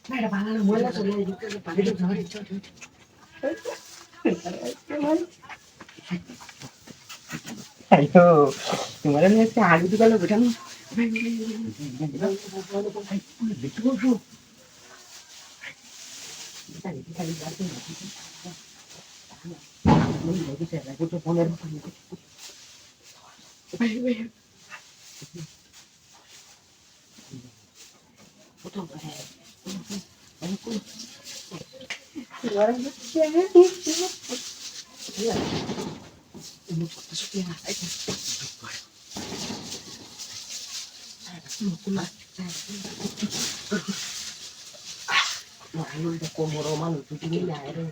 না এটা বানানো ময়লা চলে যায় পানিতে ঝরে চলে আইও তোমার আমি একটা আলু দোকানে বেটাম দেখতে বলছো খালি গাছে ফোনের কোমর মানুষ দুটি নিয়ে আয় রে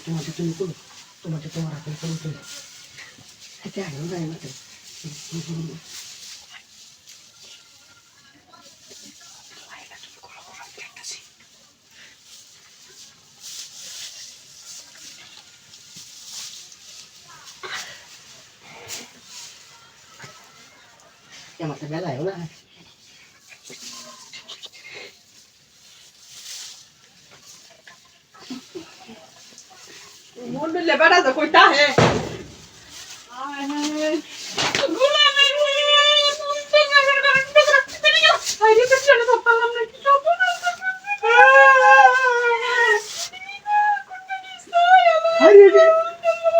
তোমাদের তুমি করো তোমাদের তোমার হাতে করো তুমি এটা আগে যায় না আমার তো বেলায় না मुंड ले बड़ा तो कोई ता है गुलाम है मुंड अरे तो चलो तो पालम ना की तो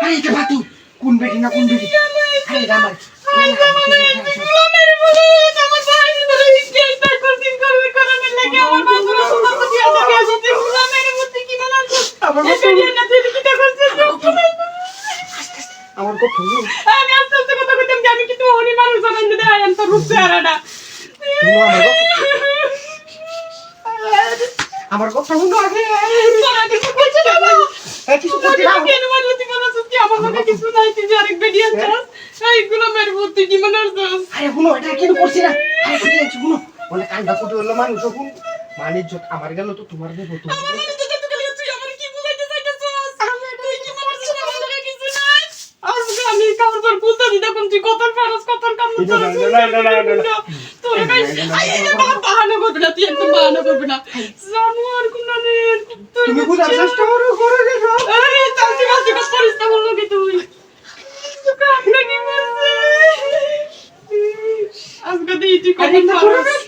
আরে কে বাতু কোন বেটি না কোন বেটি আরে আমার गुलाम है बोले আমার ভাই ধরে স্টেজ পে কোচিং করবে করনে লাগে আমার বান্ধবী সুন্দর দিয়া থাকে আসতে गुलाम है মধ্যে কি বানাচ্ছ আমার এটা নিয়ে না তুই কি তা করছিস আমার কো ফোন আমি আস্তে আস্তে কথা কইতাম যে আমি কিন্তু ওনি মানুষ জানান দে আয়ান তো রূপ চেহারাটা আমার কো ফোন আগে তোরা কিছু কইছিস না কিছু করতে না কেন বললি তুই বলছিস কি আমার মনে কিছু নাই তুই যে আরেক বেডি আনছস এইগুলো মের বুদ্ধি কি মনে হচ্ছে আরে শুনো এটা কেন করছিস না আরে শুনি আছি শুনো বলে কান্দা ফুটে হলো মানুষ শুন মানির যত আমার গেল তো তোমার দেব তুমি তুই আমার কি বুঝাইতে চাইতেছস তুই কি মনে হচ্ছে না আমার কিছু নাই আজকে আমি কাউর বুঝতে দিতে কোন তুই কত ফেরস কত কাম তোর ভাই বাহানা করবে না তুই একদম বাহানা করবে না জানোয়ার গুনানের তুমি বুঝার চেষ্টা করো করে দেখো আরে চাচি কাছে কাজ করিস না বললো কি তুই কামনা কি বলছে আজকে দিই তুই কত ফেরস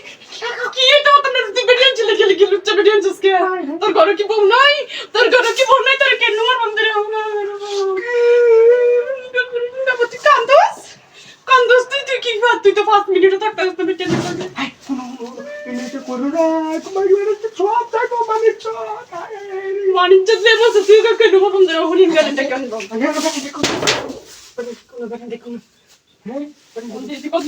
কি এটা তোর তুই বেরিয়ে ছিল গেলি কি লুচ্চা বেরিয়ে আছিস কে তোর ঘরে কি বউ নাই তোর ঘরে কি বউ নাই তোর কেন আর মন্দিরে হবে না তুই কান্দোস তুই কি ভাত তুই তো 5 মিনিটও থাকতে আসতে বেঁচে যাবে আই শুনো এমনিতে করো না তোমার ঘরে তো সব দেখো মানির চোখ বাণিজ্য লেবস তুই কেন মন্দিরে হরিণ গেলেন কেন দেখো দেখো হ্যাঁ বলছি কত